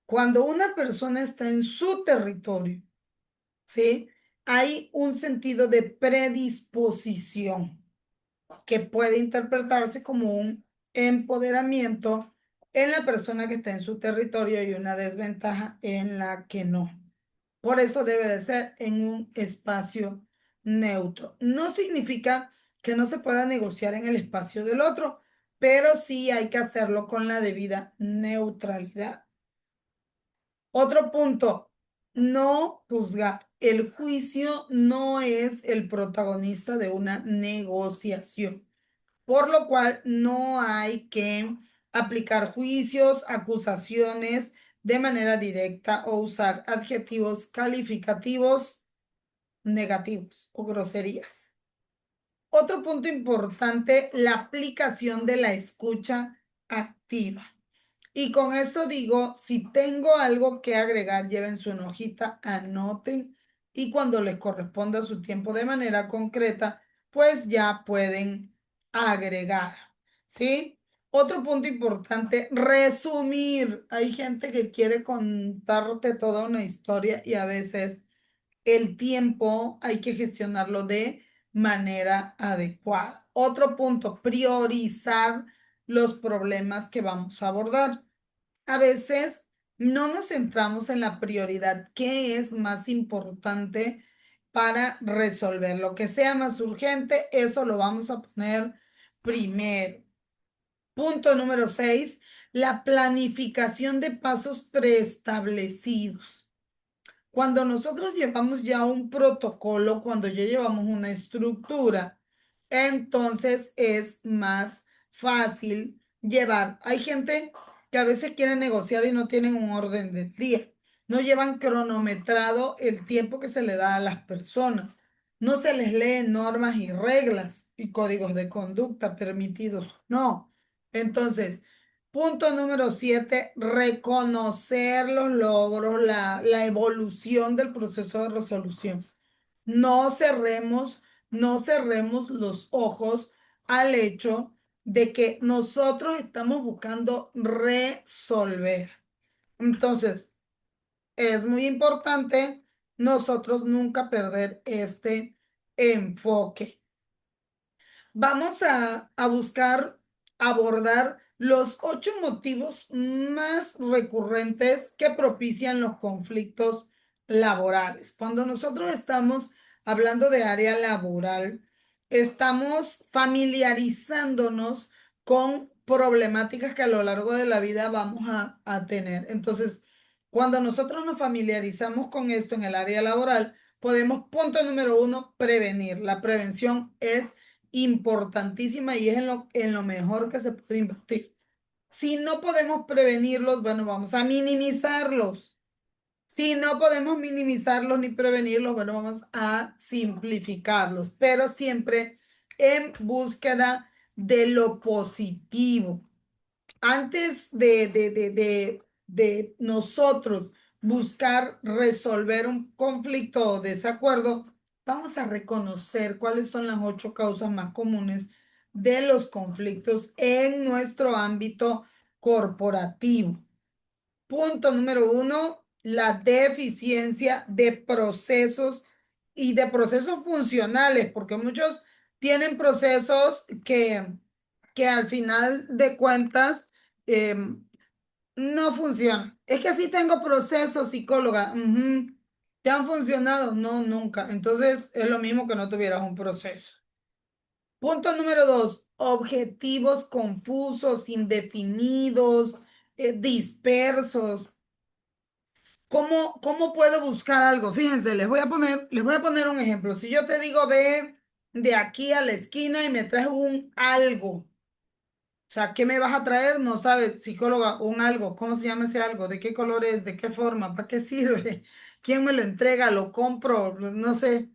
Cuando una persona está en su territorio, ¿sí? Hay un sentido de predisposición que puede interpretarse como un empoderamiento en la persona que está en su territorio y una desventaja en la que no. Por eso debe de ser en un espacio neutro. No significa que no se pueda negociar en el espacio del otro, pero sí hay que hacerlo con la debida neutralidad. Otro punto, no juzgar. El juicio no es el protagonista de una negociación, por lo cual no hay que aplicar juicios, acusaciones de manera directa o usar adjetivos calificativos negativos o groserías. Otro punto importante, la aplicación de la escucha activa. Y con esto digo, si tengo algo que agregar, lleven su hojita, anoten y cuando les corresponda su tiempo de manera concreta, pues ya pueden agregar, ¿sí? Otro punto importante, resumir. Hay gente que quiere contarte toda una historia y a veces el tiempo hay que gestionarlo de manera adecuada. Otro punto, priorizar los problemas que vamos a abordar. A veces no nos centramos en la prioridad, qué es más importante para resolver. Lo que sea más urgente, eso lo vamos a poner primero. Punto número 6, la planificación de pasos preestablecidos. Cuando nosotros llevamos ya un protocolo, cuando ya llevamos una estructura, entonces es más fácil llevar. Hay gente que a veces quiere negociar y no tienen un orden del día. No llevan cronometrado el tiempo que se le da a las personas. No se les leen normas y reglas y códigos de conducta permitidos. No. Entonces, punto número 7, reconocer los logros, la evolución del proceso de resolución. No cerremos, no cerremos los ojos al hecho de que nosotros estamos buscando resolver. Entonces, es muy importante nosotros nunca perder este enfoque. Vamos a buscar abordar los 8 motivos más recurrentes que propician los conflictos laborales. Cuando nosotros estamos hablando de área laboral, estamos familiarizándonos con problemáticas que a lo largo de la vida vamos a tener. Entonces, cuando nosotros nos familiarizamos con esto en el área laboral, podemos, punto número 1, prevenir. La prevención es importantísima y es en lo mejor que se puede invertir. Si no podemos prevenirlos, bueno, vamos a minimizarlos. Si no podemos minimizarlos ni prevenirlos, bueno, vamos a simplificarlos, pero siempre en búsqueda de lo positivo. Antes de nosotros buscar resolver un conflicto o desacuerdo, vamos a reconocer cuáles son las 8 causas más comunes de los conflictos en nuestro ámbito corporativo. Punto número 1, la deficiencia de procesos y de procesos funcionales, porque muchos tienen procesos que al final de cuentas no funcionan. Es que sí tengo procesos, psicóloga. ¿Te han funcionado? No, nunca. Entonces es lo mismo que no tuvieras un proceso. Punto número 2, objetivos confusos, indefinidos, dispersos. ¿Cómo puedo buscar algo? Fíjense, les voy a poner un ejemplo. Si yo te digo, ve de aquí a la esquina y me traes un algo, o sea, ¿qué me vas a traer? No sabes, psicóloga, un algo. ¿Cómo se llama ese algo? ¿De qué color es? ¿De qué forma? ¿Para qué sirve? ¿Quién me lo entrega? ¿Lo compro? No sé.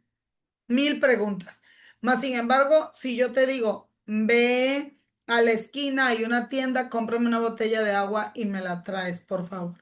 1000 preguntas. Más sin embargo, si yo te digo, ve a la esquina, hay una tienda, cómprame una botella de agua y me la traes, por favor.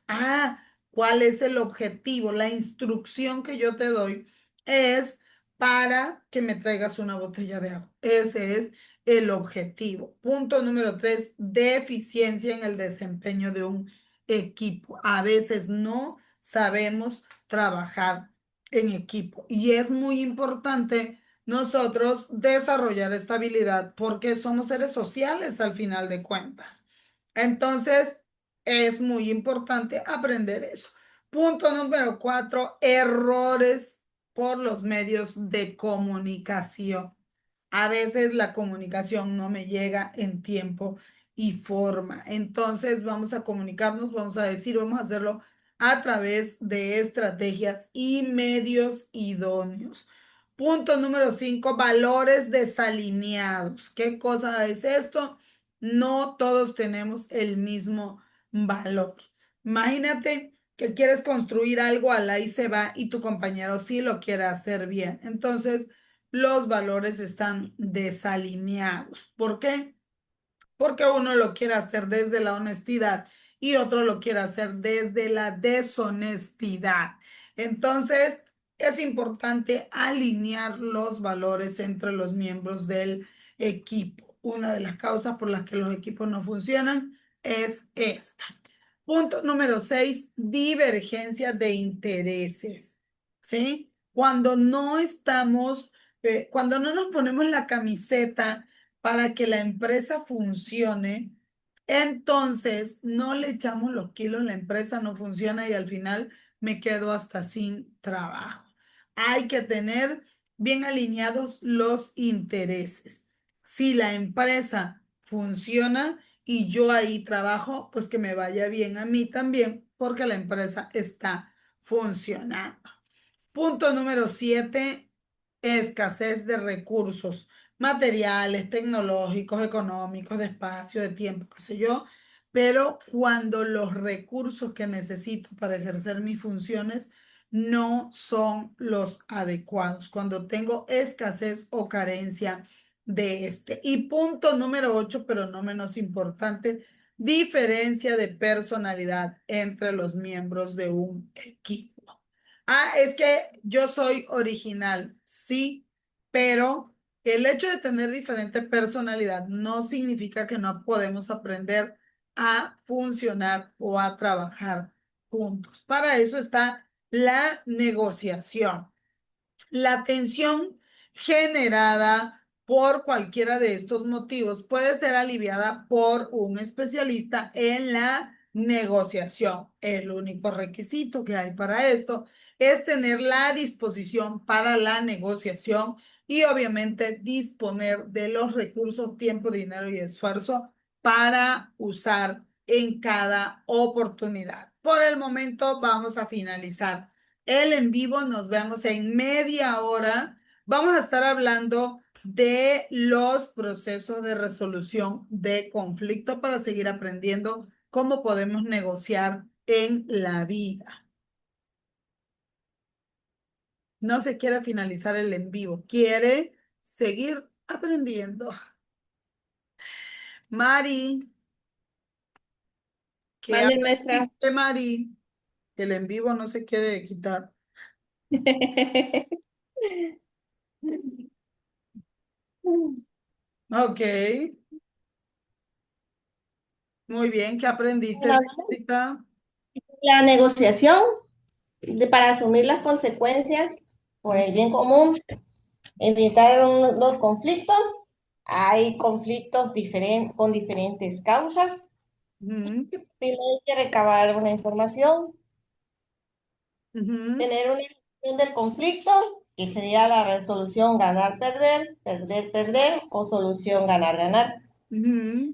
¿Cuál es el objetivo? La instrucción que yo te doy es para que me traigas una botella de agua. Ese es el objetivo. Punto número 3, deficiencia en el desempeño de un equipo. A veces no sabemos trabajar en equipo. Y es muy importante nosotros desarrollar esta habilidad porque somos seres sociales al final de cuentas. Entonces, es muy importante aprender eso. Punto número 4, errores por los medios de comunicación. A veces la comunicación no me llega en tiempo y forma. Entonces vamos a comunicarnos, vamos a decir, vamos a hacerlo a través de estrategias y medios idóneos. Punto número 5, valores desalineados. ¿Qué cosa es esto? No todos tenemos el mismo valor. Imagínate que quieres construir algo a la y se va y tu compañero sí lo quiere hacer bien. Entonces, los valores están desalineados. ¿Por qué? Porque uno lo quiere hacer desde la honestidad y otro lo quiere hacer desde la deshonestidad. Entonces, es importante alinear los valores entre los miembros del equipo. Una de las causas por las que los equipos no funcionan es esta. Punto número 6, divergencia de intereses. ¿Sí? Cuando no nos ponemos la camiseta para que la empresa funcione, entonces no le echamos los kilos, la empresa no funciona y al final me quedo hasta sin trabajo. Hay que tener bien alineados los intereses. Si la empresa funciona y yo ahí trabajo, pues que me vaya bien a mí también porque la empresa está funcionando. Punto número 7, escasez de recursos materiales, tecnológicos, económicos, de espacio, de tiempo, qué sé yo, pero cuando los recursos que necesito para ejercer mis funciones no son los adecuados, cuando tengo escasez o carencia de este. Y punto número 8, pero no menos importante, diferencia de personalidad entre los miembros de un equipo. Ah, es que yo soy original, sí, pero el hecho de tener diferente personalidad no significa que no podemos aprender a funcionar o a trabajar juntos. Para eso está la negociación. La tensión generada por cualquiera de estos motivos puede ser aliviada por un especialista en la negociación. El único requisito que hay para esto es tener la disposición para la negociación y obviamente disponer de los recursos, tiempo, dinero y esfuerzo para usar en cada oportunidad. Por el momento vamos a finalizar el en vivo. Nos vemos en media hora. Vamos a estar hablando de los procesos de resolución de conflicto para seguir aprendiendo cómo podemos negociar en la vida. No se quiere finalizar el en vivo, quiere seguir aprendiendo. Mari, ¿qué Mande, maestra. aprendiste, Mari? El en vivo no se quiere quitar. Ok, muy bien. ¿Qué aprendiste, señorita? La negociación para asumir las consecuencias por el bien común, evitar los conflictos. Hay conflictos con diferentes causas. Ujú, Primero hay que recabar una información, ujú, tener una gestión del conflicto, que sería la resolución ganar-perder, perder-perder o solución ganar-ganar. ujú.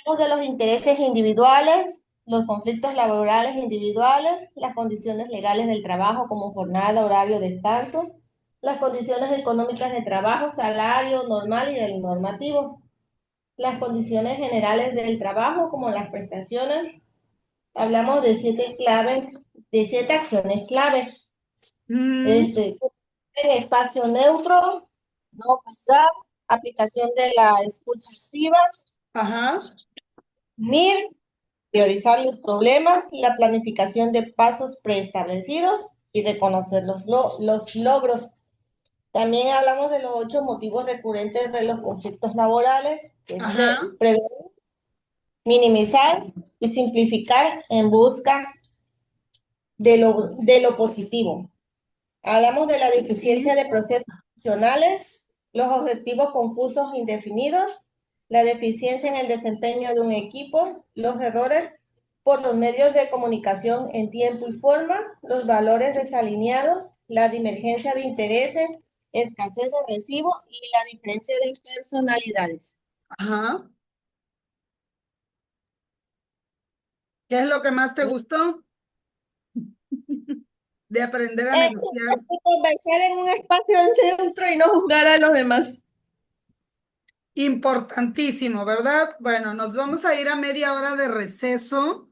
Hablamos de los intereses individuales, los conflictos laborales individuales, las condiciones legales del trabajo como jornada, horario, descanso, las condiciones económicas de trabajo, salario normal y del normativo, las condiciones generales del trabajo como las prestaciones. Hablamos de 7 claves, de 7 acciones claves. Mm, En espacio neutro, no juzgar, aplicación de la escucha activa, ajá, MIR, priorizar los problemas, la planificación de pasos preestablecidos y reconocer los logros. También hablamos de los 8 motivos recurrentes de los conflictos laborales, que es ajá, prevenir, minimizar y simplificar en busca de lo positivo. Hablamos de la deficiencia sí, de procesos funcionales, los objetivos confusos e indefinidos, la deficiencia en el desempeño de un equipo, los errores por los medios de comunicación en tiempo y forma, los valores desalineados, la divergencia de intereses, escasez de recibo y la diferencia de personalidades. ajá. ¿Qué es lo que más te gustó de aprender a negociar? Conversar en un espacio neutro y no juzgar a los demás. Importantísimo, ¿verdad? Bueno, nos vamos a ir a media hora de receso.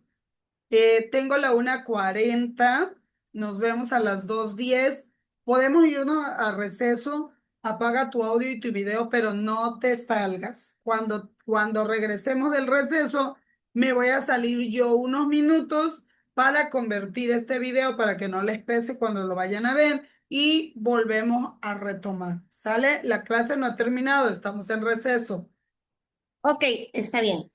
Tengo la 1:40. Nos vemos a las 2:10. Podemos irnos a receso. Apaga tu audio y tu video, pero no te salgas. Cuando regresemos del receso, me voy a salir yo unos minutos para convertir este video para que no les pese cuando lo vayan a ver y volvemos a retomar. ¿Sale? La clase no ha terminado, estamos en receso. Ok, está bien.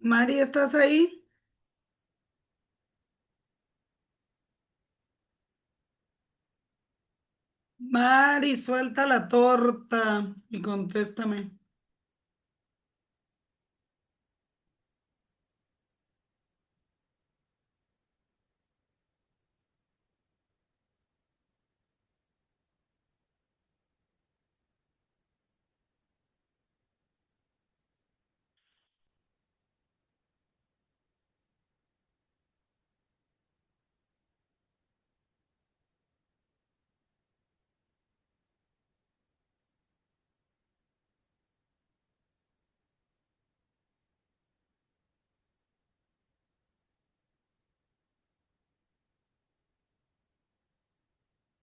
Mari, ¿estás ahí? Mari, suelta la torta y contéstame.